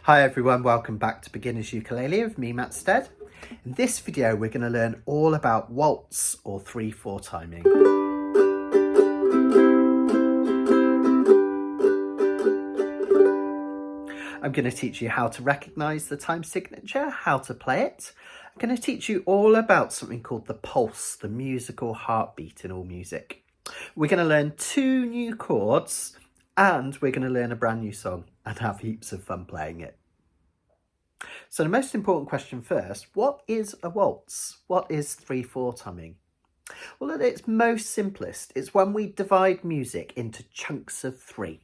Hi everyone, welcome back to Beginner's Ukulele with me, Matt Stead. In this video, we're going to learn all about waltz or 3/4 timing. I'm going to teach you how to recognise the time signature, how to play it. I'm going to teach you all about something called the pulse, the musical heartbeat in all music. We're going to learn 2 new chords and we're going to learn a brand new song and have heaps of fun playing it. So the most important question first, what is a waltz? What is 3/4 timing? Well, at its most simplest, it's when we divide music into chunks of 3.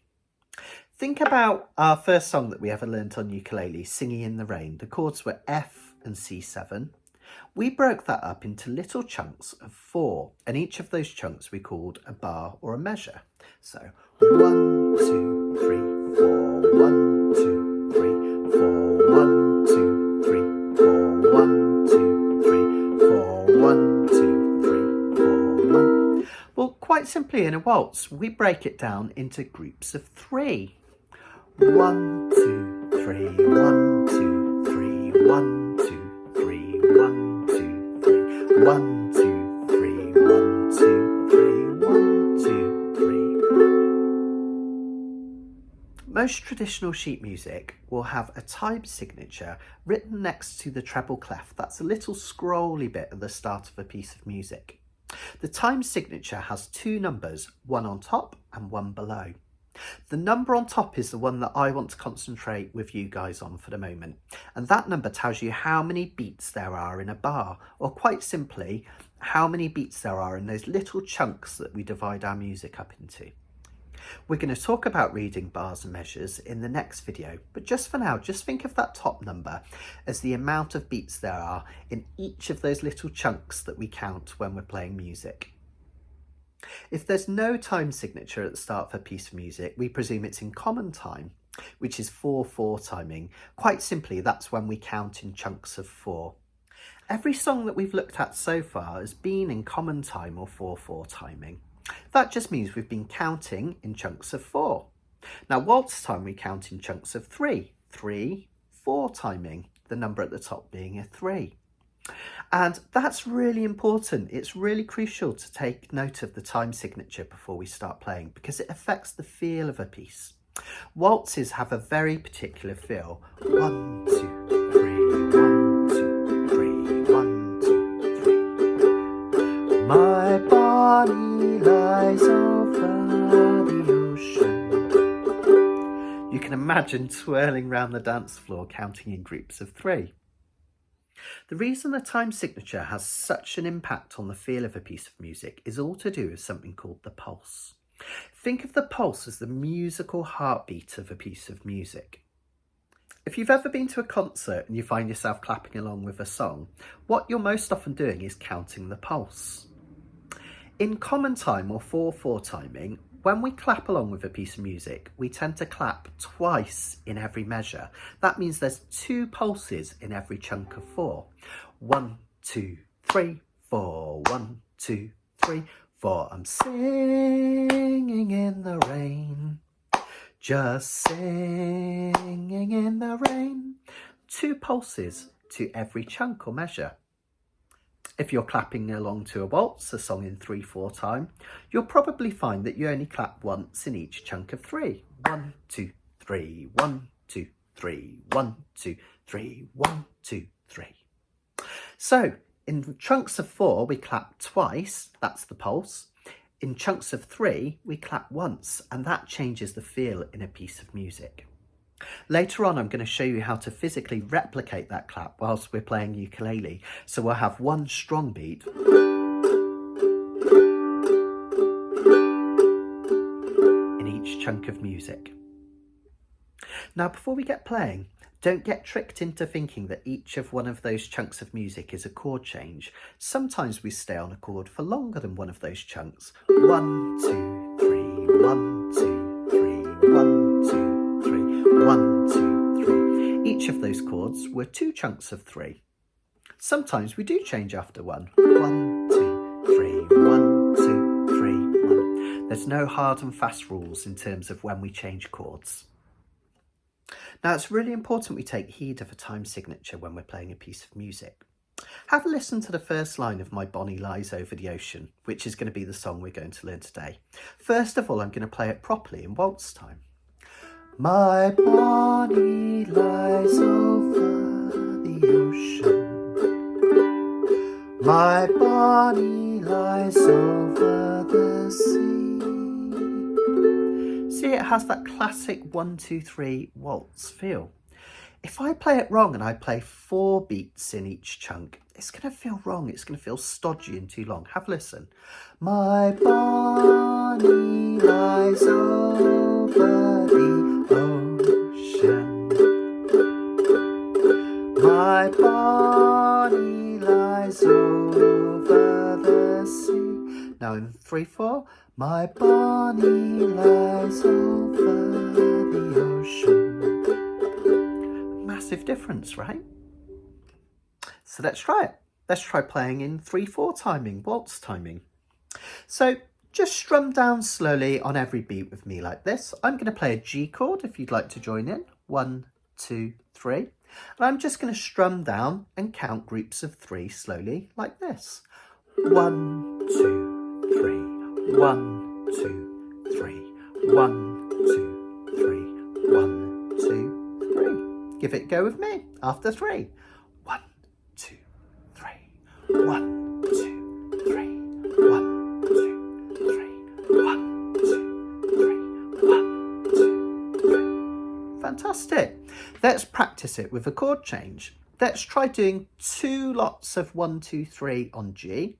Think about our first song that we ever learnt on ukulele, Singing in the Rain. The chords were F and C7. We broke that up into little chunks of 4, and each of those chunks we called a bar or a measure. So 1, 2, 3, 4, 1, 2, 3, 4, 1, 2, 3, 4, 1, 2, 3, 4, 1, 2, 3, 4, 1. Well, quite simply in a waltz, we break it down into groups of 3. 1, 2, 3, 1, 2, 3, 1, 2, 3, 1, 2, 3, 1, 2, 3, 1, 2, 3, 1, 2, 3. Most traditional sheet music will have a time signature written next to the treble clef. That's a little scrolly bit at the start of a piece of music. The time signature has 2 numbers, one on top and one below. The number on top is the one that I want to concentrate with you guys on for the moment. And that number tells you how many beats there are in a bar, or quite simply, how many beats there are in those little chunks that we divide our music up into. We're going to talk about reading bars and measures in the next video, but just for now, just think of that top number as the amount of beats there are in each of those little chunks that we count when we're playing music. If there's no time signature at the start of a piece of music, we presume it's in common time, which is 4/4 timing. Quite simply, that's when we count in chunks of 4. Every song that we've looked at so far has been in common time or 4/4 timing. That just means we've been counting in chunks of 4. Now, waltz time, we count in chunks of 3. 3/4 timing, the number at the top being a 3. And that's really important. It's really crucial to take note of the time signature before we start playing because it affects the feel of a piece. Waltzes have a very particular feel. 1, 2, 3, 1, 2, 3, 1, 2, 3. My body lies over the ocean. You can imagine twirling round the dance floor counting in groups of 3. The reason the time signature has such an impact on the feel of a piece of music is all to do with something called the pulse. Think of the pulse as the musical heartbeat of a piece of music. If you've ever been to a concert and you find yourself clapping along with a song, what you're most often doing is counting the pulse. In common time or 4/4 timing, when we clap along with a piece of music, we tend to clap twice in every measure. That means there's 2 pulses in every chunk of 4. 1, 2, 3, 4. 1, 2, 3, 4. I'm singing in the rain, just singing in the rain. 2 pulses to every chunk or measure. If you're clapping along to a waltz, a song in 3/4 time, you'll probably find that you only clap once in each chunk of 3. 1, 2, 3, 1, 2, 3, 1, 2, 3, 1, 2, 3. So in chunks of 4, we clap twice, that's the pulse. In chunks of 3, we clap once, and that changes the feel in a piece of music. Later on, I'm going to show you how to physically replicate that clap whilst we're playing ukulele. So we'll have one strong beat in each chunk of music. Now, before we get playing, don't get tricked into thinking that each of one of those chunks of music is a chord change. Sometimes we stay on a chord for longer than one of those chunks. 1, 2, 3, 1, 2, 3, 1, 2, 1, 2, 3. Each of those chords were 2 chunks of 3. Sometimes we do change after 1. 1, 2, 3, 1, 2, 3, 1. There's no hard and fast rules in terms of when we change chords. Now, it's really important we take heed of a time signature when we're playing a piece of music. Have a listen to the first line of My Bonnie Lies Over the Ocean, which is going to be the song we're going to learn today. First of all, I'm going to play it properly in waltz time. My Bonnie lies over the ocean. My Bonnie lies over the sea. See, it has that classic 1, 2, 3 waltz feel. If I play it wrong and I play 4 beats in each chunk, it's going to feel wrong. It's going to feel stodgy and too long. Have a listen. My Bonnie lies over the ocean. My Bonnie lies over the sea. Now in 3, 4. My Bonnie lies over the ocean. Massive difference, right? So let's try it. Let's try playing in 3, 4 timing, waltz timing. So just strum down slowly on every beat with me like this. I'm going to play a G chord if you'd like to join in. 1, 2, 3. And I'm just going to strum down and count groups of 3 slowly like this. 1, 2, 3. 1, 2, 3. 1, 2, 3. 1, 2, 3. Give it a go with me. After 3. 1, 2, 3. 1, 2, 3. 1, 2, 3. 1, 2, 3. 1, 2, 3. Fantastic. Let's practice it with a chord change. Let's try doing 2 lots of 1, 2, 3 on G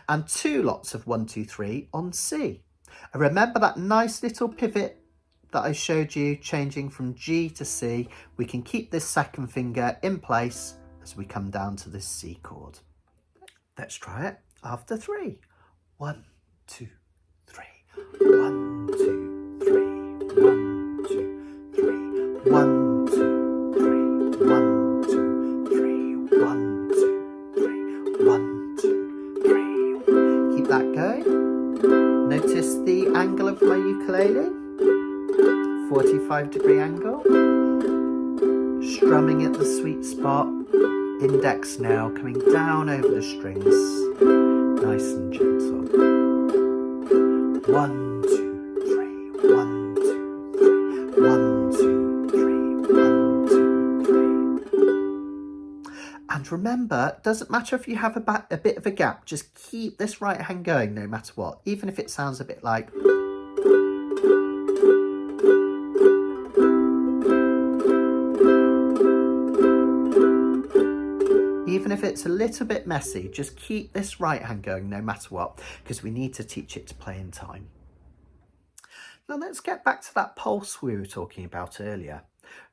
and 2 lots of 1, 2, 3 on C. And remember that nice little pivot that I showed you changing from G to C. We can keep this second finger in place as we come down to this C chord. Let's try it after 3. 1, 2, 3. 1, 2, 3. 1, 2, 3. 1, 2, 3. 1, 2, 3. 1, 2, 3. 1, 2, 3. Keep that going. Notice the angle of my ukulele. 45-degree angle. Strumming at the sweet spot. Index nail coming down over the strings. Nice and gentle. 1, 2, 3. 1, 2, 3. 1, 2, 3. 1, 2, 3. And remember, it doesn't matter if you have a bit of a gap. Just keep this right hand going no matter what. Even if it sounds a bit like... Even if it's a little bit messy, just keep this right hand going no matter what, because we need to teach it to play in time. Now let's get back to that pulse we were talking about earlier.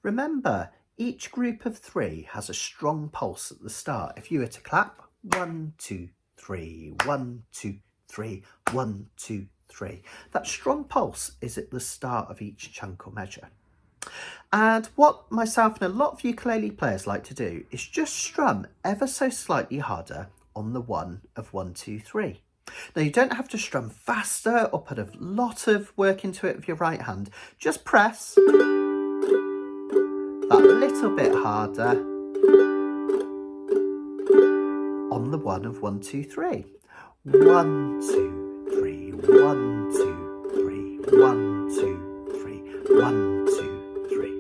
Remember, each group of 3 has a strong pulse at the start. If you were to clap, 1, 2, 3, 1, 2, 3, 1, 2, 3. That strong pulse is at the start of each chunk or measure. And what myself and a lot of ukulele players like to do is just strum ever so slightly harder on the 1 of 1, 2, 3. Now you don't have to strum faster or put a lot of work into it with your right hand. Just press that little bit harder on the 1 of 1, 2, 3. 1, 2, 3. 1, 2, 3. 1, 2, 3. 1, 2, 3.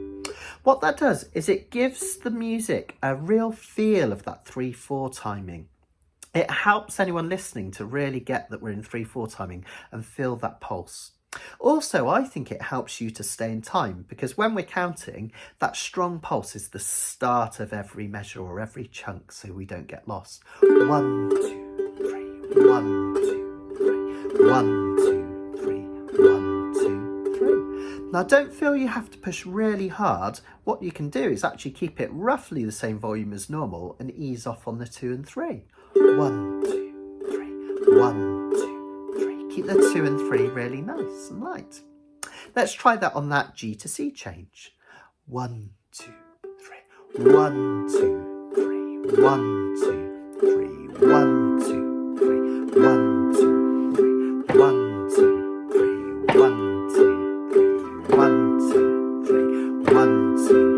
What that does is it gives the music a real feel of that 3/4 timing. It helps anyone listening to really get that we're in 3/4 timing and feel that pulse. Also, I think it helps you to stay in time, because when we're counting, that strong pulse is the start of every measure or every chunk, so we don't get lost. 1, 2, 3. 1, 2, 3. 1, 2, 3. 1, 2, 3. Now, don't feel you have to push really hard. What you can do is actually keep it roughly the same volume as normal and ease off on the 2 and 3. 1, 2, 3. 1, 2, 3. Keep the 2 and 3 really nice and light. Let's try that on that G to C change. 1, 2, 3. 1, 2, 3. 1, 2, 3. 1, 2, 3. 1, 2, 3. 1, 2, 3. 1, 2, 3. 1, 2, 3. 1, 2.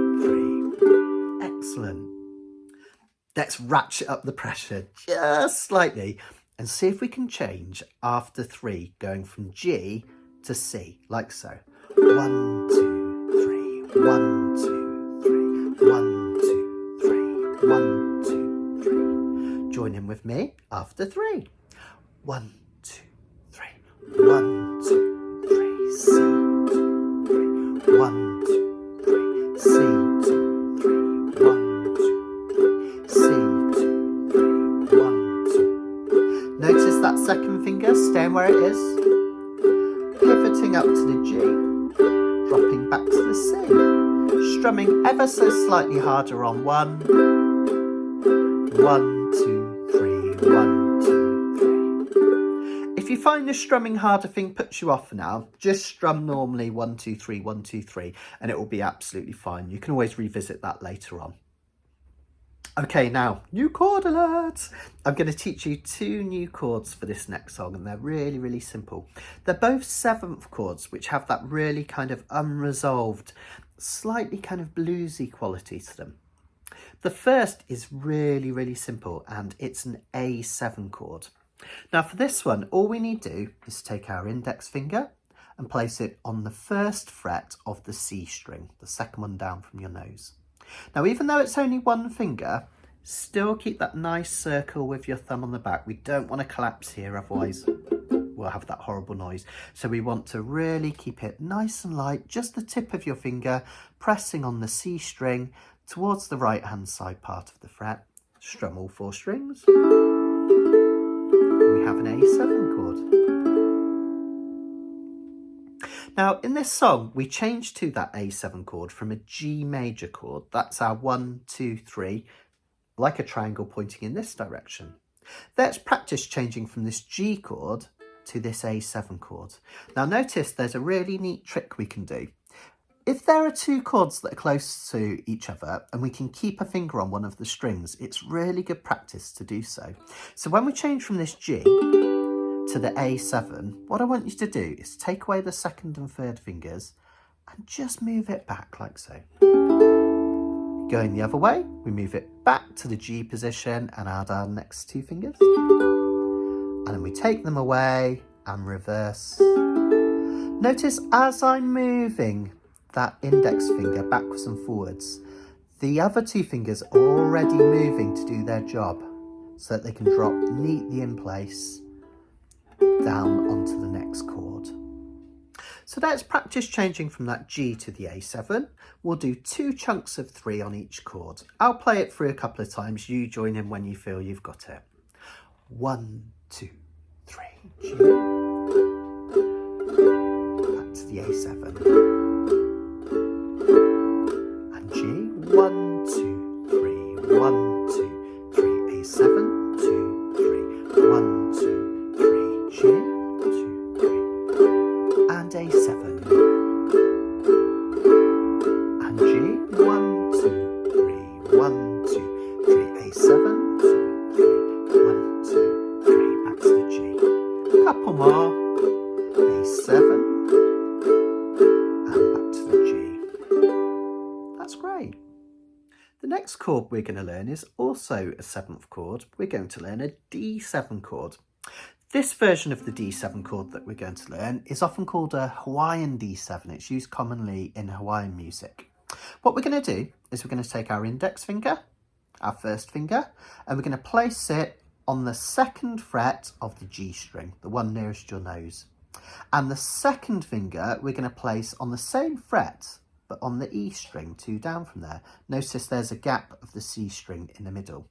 let's ratchet up the pressure just slightly and see if we can change after 3, going from G to C, like so. 1, 2, 3, 1, 2, 3, 1, 2, 3, 1, 2, 3. Join in with me after 3. 1, 2, 3, 1, 2, 3, C, 2, 3, 1, 2, 3, C, 2, 3, 1, 2, 3, C, 2, 3, 1, 2. Notice that second finger staying where it is, pivoting up to the G, dropping back to the C, strumming ever so slightly harder on 1, 1, 2, 3, 1, 2, 3. If you find the strumming harder thing puts you off for now, just strum normally 1, 2, 3, 1, 2, 3, and it will be absolutely fine. You can always revisit that later on. Okay, now, new chord alerts. I'm going to teach you 2 new chords for this next song, and they're really, really simple. They're both 7th chords, which have that really kind of unresolved, slightly kind of bluesy quality to them. The first is really, really simple, and it's an A7 chord. Now, for this one, all we need to do is take our index finger and place it on the 1st fret of the C string, the 2nd one down from your nose. Now, even though it's only 1 finger, still keep that nice circle with your thumb on the back. We don't want to collapse here, otherwise we'll have that horrible noise. So we want to really keep it nice and light, just the tip of your finger pressing on the C string towards the right hand side part of the fret. Strum all 4 strings. We have an A7 chord. Now, in this song, we change to that A7 chord from a G major chord. That's our 1, 2, 3, like a triangle pointing in this direction. Let's practice changing from this G chord to this A7 chord. Now, notice there's a really neat trick we can do. If there are 2 chords that are close to each other and we can keep a finger on one of the strings, it's really good practice to do so. So when we change from this G to the A7, what I want you to do is take away the 2nd and 3rd fingers and just move it back like so. Going the other way, we move it back to the G position and add our next 2 fingers. And then we take them away and reverse. Notice as I'm moving that index finger backwards and forwards, the other 2 fingers are already moving to do their job so that they can drop neatly in place down onto the next chord. So let's practice changing from that G to the A7. We'll do 2 chunks of 3 on each chord. I'll play it through a couple of times. You join in when you feel you've got it. 1, 2, 3, G. Back to the A7. And G. 1, 2, 3, 1, 2, 3, A7, 2, 3, 1, 2, 3, G, 2, 3, and A7. And G. 1, 2, 3, 1, 2, 3, A7, 2, 3, 1, 2, 3, back to the G. Couple more. A7, and back to the G. That's great. The next chord we're going to learn is also a 7th chord. We're going to learn a D7 chord. This version of the D7 chord that we're going to learn is often called a Hawaiian D7. It's used commonly in Hawaiian music. What we're going to do is we're going to take our index finger, our 1st finger, and we're going to place it on the 2nd fret of the G string, the one nearest your nose. And the 2nd finger we're going to place on the same fret, but on the E string, 2 down from there. Notice there's a gap of the C string in the middle.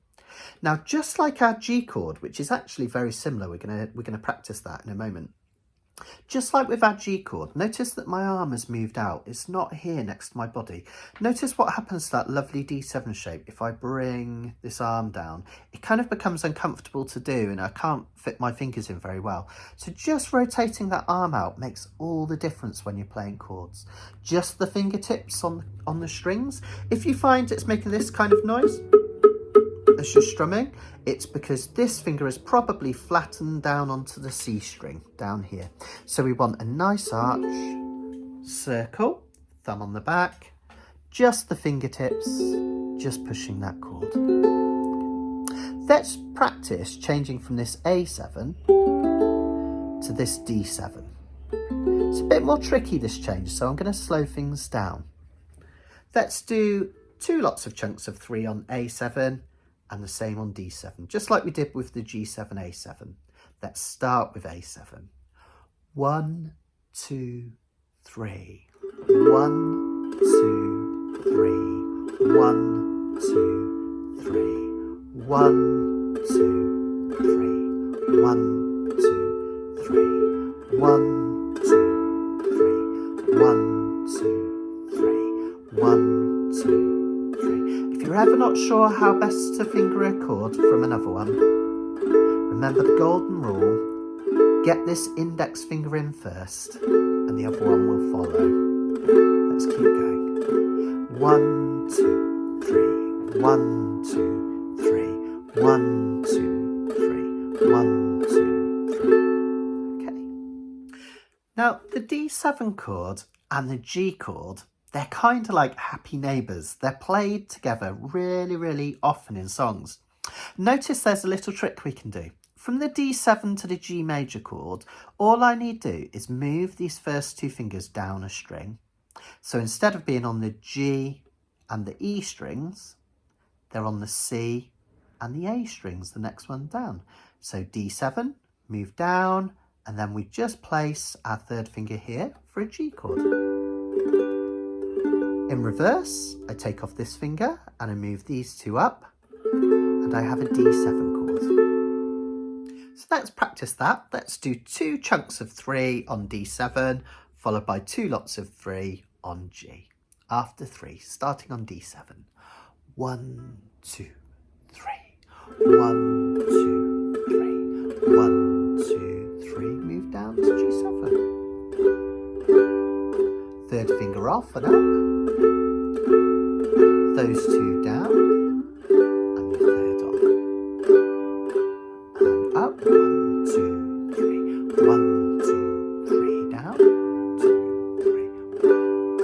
Now, just like our G chord, which is actually very similar, we're gonna practice that in a moment. Just like with our G chord, notice that my arm has moved out. It's not here next to my body. Notice what happens to that lovely D7 shape. If I bring this arm down, it kind of becomes uncomfortable to do and I can't fit my fingers in very well. So just rotating that arm out makes all the difference when you're playing chords. Just the fingertips on the strings. If you find it's making this kind of noise as you're strumming, it's because this finger is probably flattened down onto the C string down here. So we want a nice arch, circle, thumb on the back, just the fingertips, just pushing that chord. Let's practice changing from this A7 to this D7. It's a bit more tricky, this change, so I'm going to slow things down. Let's do 2 lots of chunks of 3 on A7 and the same on D7, just like we did with the G7, A7. Let's start with A7. 1, 2, 3. 1, 2, 3. 1, 2, 3. 1, 2, 3. 1, 2, 3. 1, 2, 3. 1, 2, 3. 1, 2, 3. If you're ever not sure how best to finger a chord from another one, remember the golden rule. Get this index finger in first and the other one will follow. Let's keep going. 1, 2, 3. 1, 2, 3. 1, 2, 3. 1, 2, 3. Okay. Now the D7 chord and the G chord, they're kind of like happy neighbours. They're played together really often in songs. Notice there's a little trick we can do. From the D7 to the G major chord, all I need to do is move these first 2 fingers down a string. So instead of being on the G and the E strings, they're on the C and the A strings, the next one down. So D7, move down, and then we just place our 3rd finger here for a G chord. In reverse, I take off this finger and I move these 2 up, and I have a D7 chord. So let's practice that. Let's do 2 chunks of 3 on D7, followed by 2 lots of 3 on G. After 3, starting on D7. 1, 2, 3. 1, 2, 3. 1, 2, 3. Move down to G7. 3rd finger off and up. Those 2 down. And the 3rd on. And up. 1, 2, 3. 1, 2, 3. Down. 2, 3.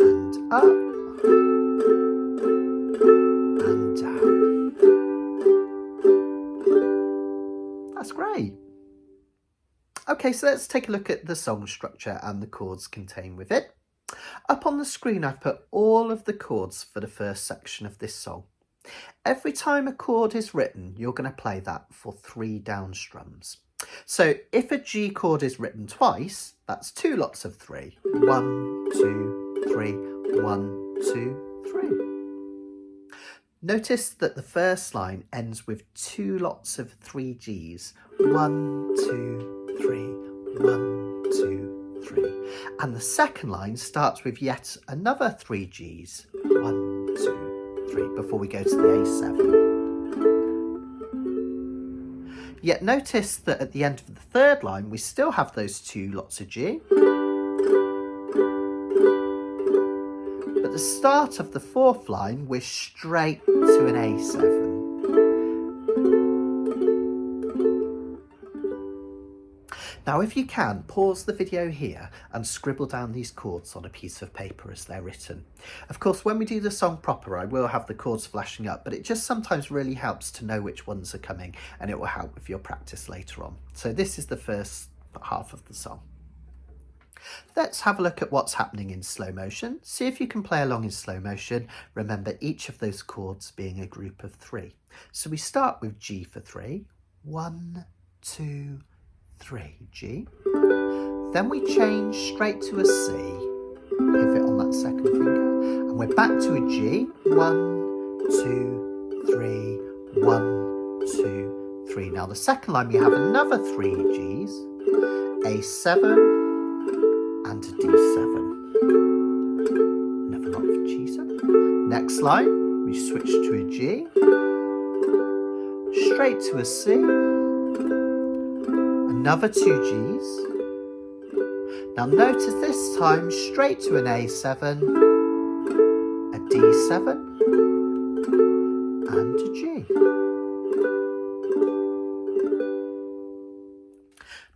And up. And down. That's great. Okay, so let's take a look at the song structure and the chords contained with it. Up on the screen I've put all of the chords for the first section of this song. Every time a chord is written, you're going to play that for 3 down strums. So if a G chord is written twice, that's 2 lots of 3. 1, 2, 3, 1, 2, 3. Notice that the first line ends with 2 lots of 3 Gs. 1, 2, 3, 1, 2, 3. And the second line starts with yet another 3 Gs. 1, 2, 3, before we go to the A7. Yet notice that at the end of the 3rd line, we still have those 2 lots of G. At the start of the 4th line, we're straight to an A7. Now, if you can, pause the video here and scribble down these chords on a piece of paper as they're written. Of course, when we do the song proper, I will have the chords flashing up, but it just sometimes really helps to know which ones are coming, and it will help with your practice later on. So this is the first half of the song. Let's have a look at what's happening in slow motion. See if you can play along in slow motion. Remember each of those chords being a group of 3. So we start with G for 3. 1, 2, 3, G. Then we change straight to a C. Pivot on that 2nd finger. And we're back to a G. 1, 2, 3, 1, 2, 3. Now the second line we have another 3 Gs. A7. And a D7. Another lot of G7. Next line, we switch to a G. Straight to a C. Another 2 Gs. Now notice this time, straight to an A7, a D7, and a G.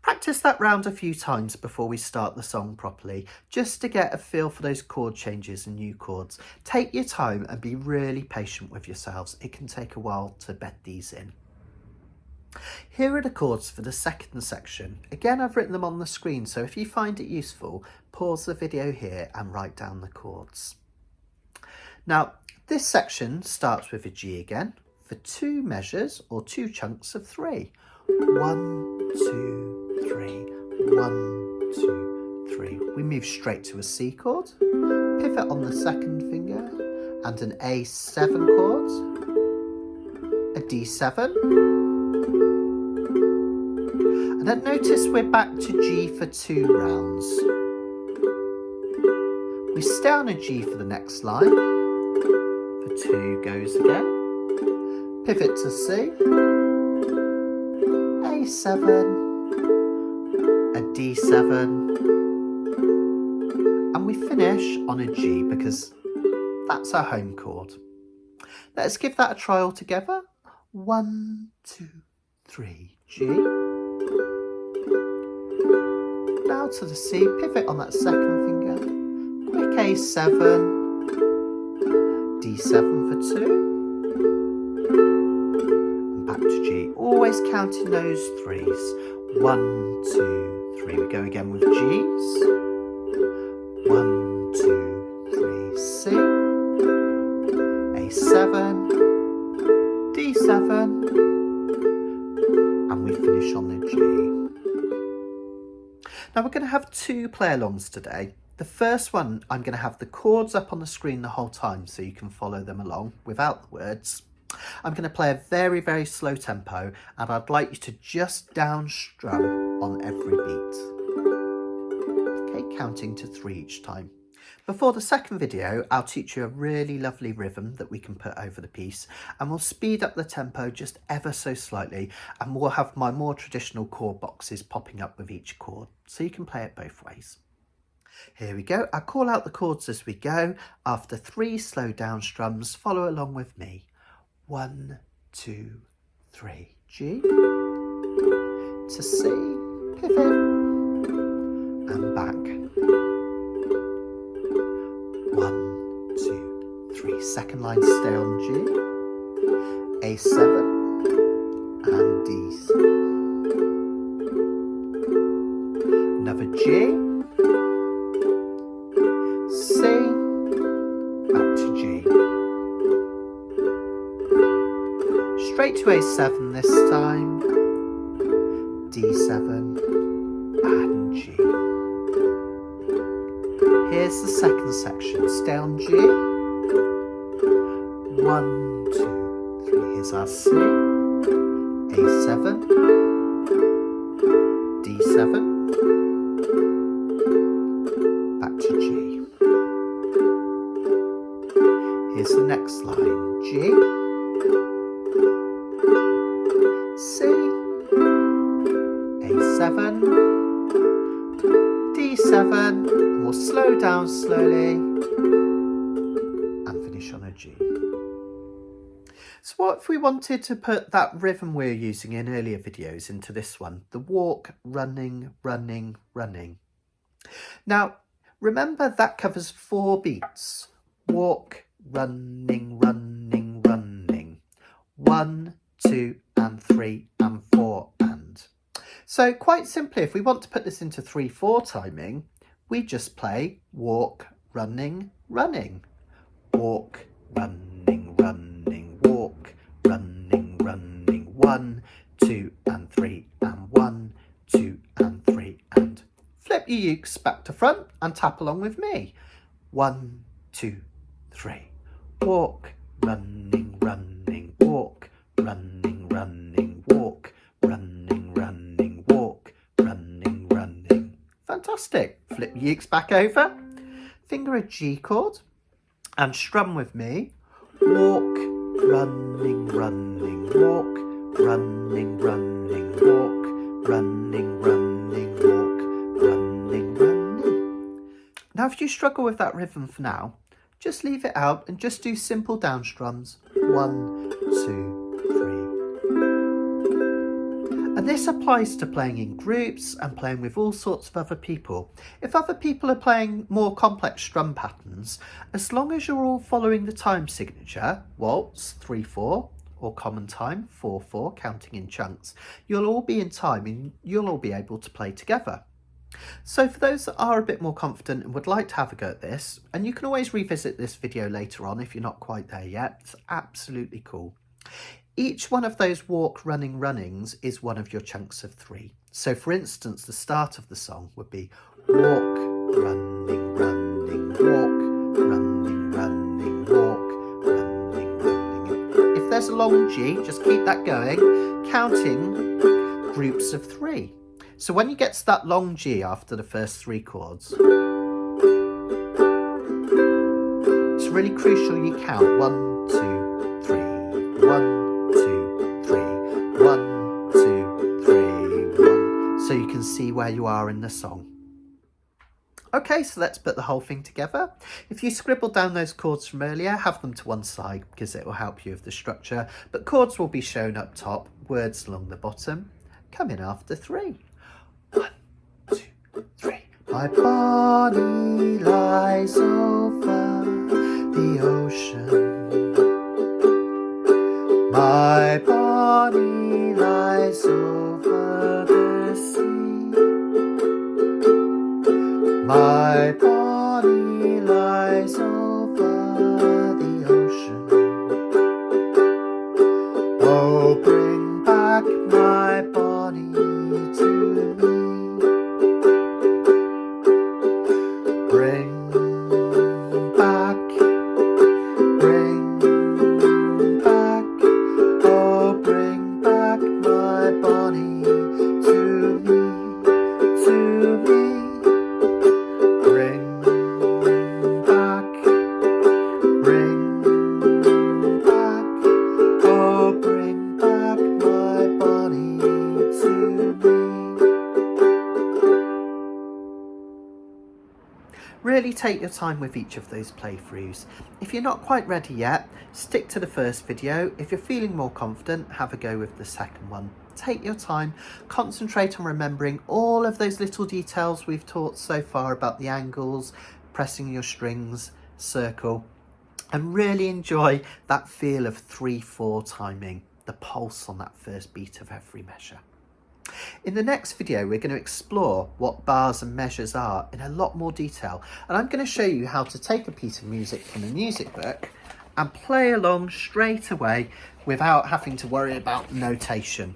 Practice that round a few times before we start the song properly, just to get a feel for those chord changes and new chords. Take your time and be really patient with yourselves. It can take a while to bed these in. Here are the chords for the second section. Again, I've written them on the screen, so if you find it useful, pause the video here and write down the chords. Now, this section starts with a G again for 2 measures or 2 chunks of 3. 1, 2, 3, 1, 2, 3. We move straight to a C chord, pivot on the second finger, and an A7 chord, a D7, and then notice we're back to G for 2 rounds. We stay on a G for the next line, for 2 goes again, pivot to C, A7, a D7, and we finish on a G because that's our home chord. Let's give that a try all together. 1, 2, 3, G. Now to the C, pivot on that second finger, quick A7, D7 for 2, and back to G. Always counting those 3s. 1, 2, 3. We go again with Gs. 1, 2, 3, C, A7, D7, and we finish on the G. Now we're going to have 2 play-alongs today. The first one, I'm going to have the chords up on the screen the whole time so you can follow them along without the words. I'm going to play a very, very slow tempo, and I'd like you to just down strum on every beat. Okay, counting to 3 each time. Before the second video, I'll teach you a really lovely rhythm that we can put over the piece, and we'll speed up the tempo just ever so slightly, and we'll have my more traditional chord boxes popping up with each chord, so you can play it both ways. Here we go. I'll call out the chords as we go. After 3 slow down strums, follow along with me. 1, 2, 3, G, to C, pivot, and back. 1, 2, 3. Second line, stay on G, A7, and D7. Another G, C, back to G. Straight to A7 this time, D7 and G. Here's the second section, stay on G, 1, 2, 3, here's our C, A7, D7, back to G. Here's the next line, G, C, A7, D7, and we'll slow down slowly and finish on a G. So what if we wanted to put that rhythm we're using in earlier videos into this one? The walk, running, running, running. Now, remember that covers 4 beats. Walk, running, running, running. 1, 2, and 3, and 4, and. So quite simply, if we want to put this into 3/4 timing, we just play walk, running, running. Walk, running, running, walk, running, running. 1, 2, and 3, and 1, 2, and 3, and. Flip your ukes back to front and tap along with me. 1, 2, 3. Walk, running, running, walk, running, running, walk, running, running, walk, running, running. Fantastic. Flip your ukes back over, finger a G chord, and strum with me. Walk, running, running, walk, running, running, walk, running, running, walk, running, running. Now, if you struggle with that rhythm for now, just leave it out and just do simple down strums. 1, 2, 3. And this applies to playing in groups and playing with all sorts of other people. If other people are playing more complex strum patterns, as long as you're all following the time signature, waltz, 3/4, or common time, 4/4, counting in chunks. You'll all be in time and you'll all be able to play together. So for those that are a bit more confident and would like to have a go at this, and you can always revisit this video later on if you're not quite there yet, it's absolutely cool. Each one of those walk, running, runnings is one of your chunks of 3. So for instance, the start of the song would be walk, running, running, walk, running, running, walk, running, running. If there's a long G, just keep that going, counting groups of 3. So when you get to that long G after the first 3 chords, it's really crucial you count 1, 2, 3, 1, 2, 3, 1, 2, 3, 1, so you can see where you are in the song. Okay, so let's put the whole thing together. If you scribbled down those chords from earlier, have them to one side because it will help you with the structure, but chords will be shown up top, words along the bottom. Come in after 3. 1, 2, 3. My body lies over the ocean. My body lies over the sea. My body lies over the ocean. Oh, bring back my body to me. Bring back, oh, bring back my body to me, to me. Bring back, oh, bring back my body to me. Really take your time with each of those playthroughs. If you're not quite ready yet, stick to the first video. If you're feeling more confident, have a go with the second one. Take your time, concentrate on remembering all of those little details we've taught so far about the angles, pressing your strings, circle, and really enjoy that feel of 3/4 timing, the pulse on that first beat of every measure. In the next video, we're going to explore what bars and measures are in a lot more detail, and I'm going to show you how to take a piece of music from a music book and play along straight away without having to worry about notation.